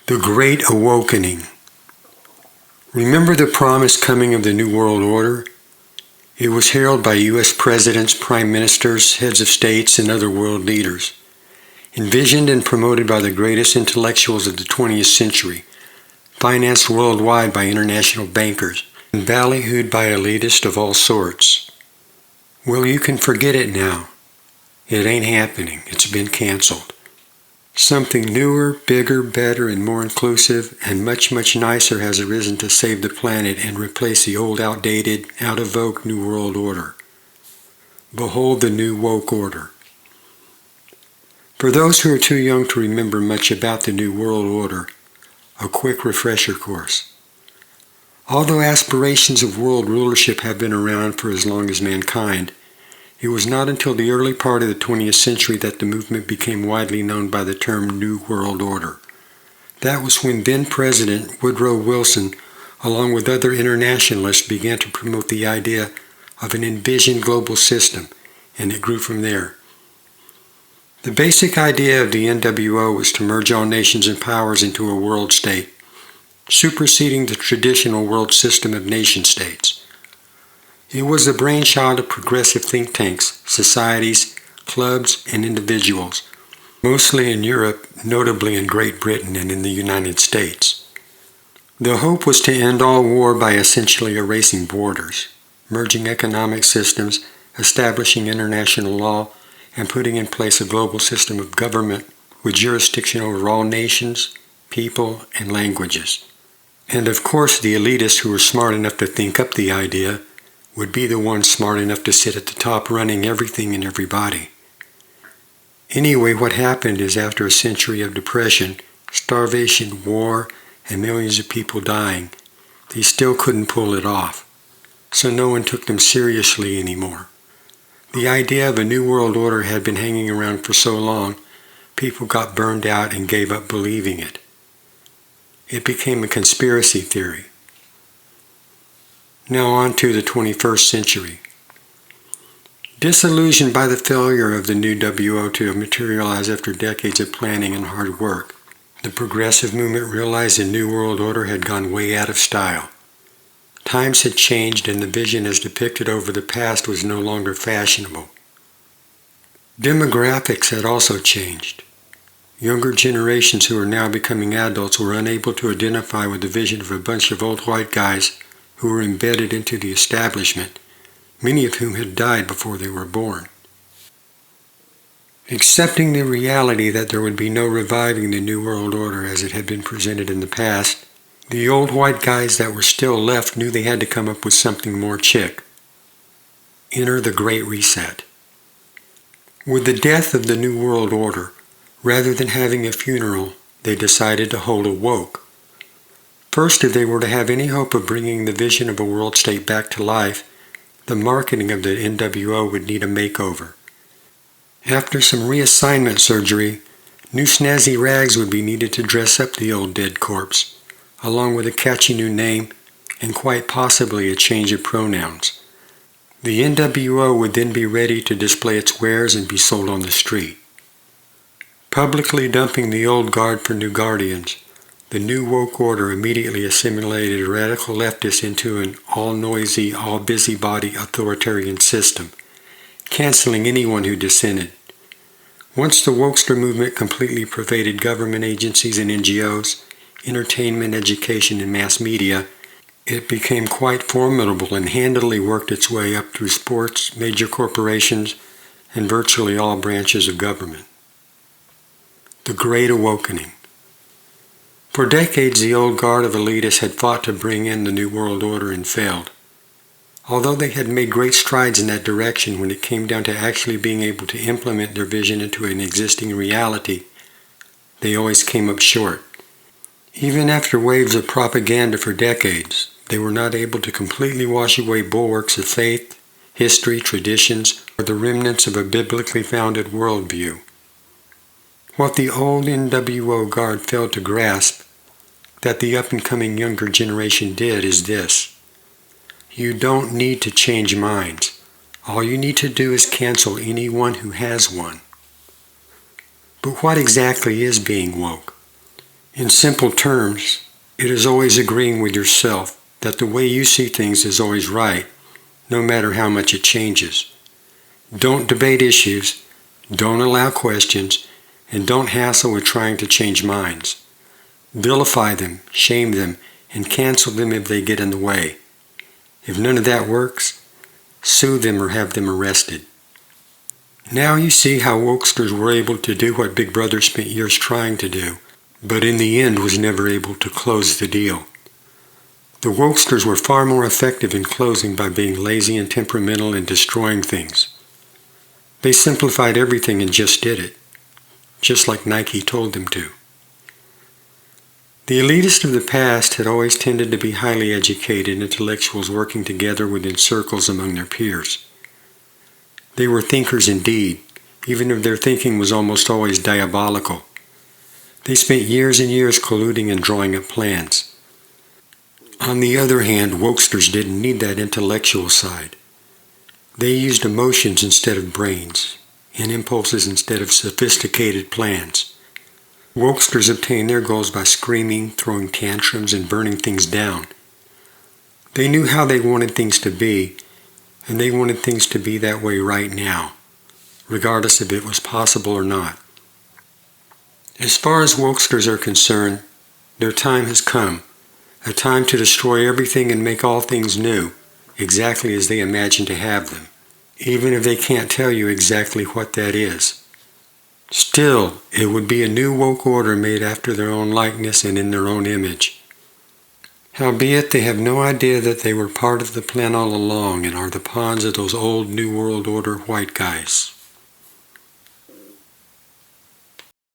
The Great Awakening. Remember the promised coming of the New World Order? It was heralded by U.S. presidents, prime ministers, heads of states, and other world leaders. Envisioned and promoted by the greatest intellectuals of the 20th century, financed worldwide by international bankers, and ballyhooed by elitists of all sorts. Well, you can forget it now. It ain't happening. It's been canceled. Something newer, bigger, better, and more inclusive, and much, much nicer has arisen to save the planet and replace the old, outdated, out-of-vogue New World Order. Behold the New Woke Order. For those who are too young to remember much about the New World Order, a quick refresher course. Although aspirations of world rulership have been around for as long as mankind, it was not until the early part of the 20th century that the movement became widely known by the term New World Order. That was when then-President Woodrow Wilson, along with other internationalists, began to promote the idea of an envisioned global system, and it grew from there. The basic idea of the NWO was to merge all nations and powers into a world state, superseding the traditional world system of nation-states. It was the brainchild of progressive think tanks, societies, clubs, and individuals, mostly in Europe, notably in Great Britain and in the United States. The hope was to end all war by essentially erasing borders, merging economic systems, establishing international law, and putting in place a global system of government with jurisdiction over all nations, people, and languages. And of course, the elitists who were smart enough to think up the idea would be the ones smart enough to sit at the top running everything and everybody. Anyway, what happened is after a century of depression, starvation, war, and millions of people dying, they still couldn't pull it off. So no one took them seriously anymore. The idea of a new world order had been hanging around for so long, people got burned out and gave up believing it. It became a conspiracy theory. Now on to the 21st century. Disillusioned by the failure of the new WO to materialize after decades of planning and hard work, the progressive movement realized the New World Order had gone way out of style. Times had changed and the vision as depicted over the past was no longer fashionable. Demographics had also changed. Younger generations who are now becoming adults were unable to identify with the vision of a bunch of old white guys who were embedded into the establishment, many of whom had died before they were born. Accepting the reality that there would be no reviving the New World Order as it had been presented in the past, the old white guys that were still left knew they had to come up with something more chic. Enter the Great Reset. With the death of the New World Order, rather than having a funeral, they decided to hold a woke. First, if they were to have any hope of bringing the vision of a world state back to life, the marketing of the NWO would need a makeover. After some reassignment surgery, new snazzy rags would be needed to dress up the old dead corpse, along with a catchy new name and quite possibly a change of pronouns. The NWO would then be ready to display its wares and be sold on the street. Publicly dumping the old guard for new guardians, the New Woke Order immediately assimilated radical leftists into an all-noisy, all-busybody authoritarian system, canceling anyone who dissented. Once the Wokester movement completely pervaded government agencies and NGOs, entertainment, education, and mass media, it became quite formidable and handily worked its way up through sports, major corporations, and virtually all branches of government. The Great Awakening. For decades, the old guard of elitists had fought to bring in the New World Order and failed. Although they had made great strides in that direction when it came down to actually being able to implement their vision into an existing reality, they always came up short. Even after waves of propaganda for decades, they were not able to completely wash away bulwarks of faith, history, traditions, or the remnants of a biblically founded worldview. What the old NWO guard failed to grasp, that the up-and-coming younger generation did, is this. You don't need to change minds. All you need to do is cancel anyone who has one. But what exactly is being woke? In simple terms, it is always agreeing with yourself that the way you see things is always right, no matter how much it changes. Don't debate issues, don't allow questions, and don't hassle with trying to change minds. Vilify them, shame them, and cancel them if they get in the way. If none of that works, sue them or have them arrested. Now you see how wokesters were able to do what Big Brother spent years trying to do, but in the end was never able to close the deal. The wokesters were far more effective in closing by being lazy and temperamental and destroying things. They simplified everything and just did it, just like Nike told them to. The elitists of the past had always tended to be highly educated intellectuals working together within circles among their peers. They were thinkers indeed, even if their thinking was almost always diabolical. They spent years and years colluding and drawing up plans. On the other hand, wokesters didn't need that intellectual side. They used emotions instead of brains, and impulses instead of sophisticated plans. Wokesters obtained their goals by screaming, throwing tantrums, and burning things down. They knew how they wanted things to be, and they wanted things to be that way right now, regardless if it was possible or not. As far as wokesters are concerned, their time has come, a time to destroy everything and make all things new, exactly as they imagine to have them, even if they can't tell you exactly what that is. Still, it would be a new woke order made after their own likeness and in their own image. Howbeit, they have no idea that they were part of the plan all along and are the pawns of those old New World Order white guys.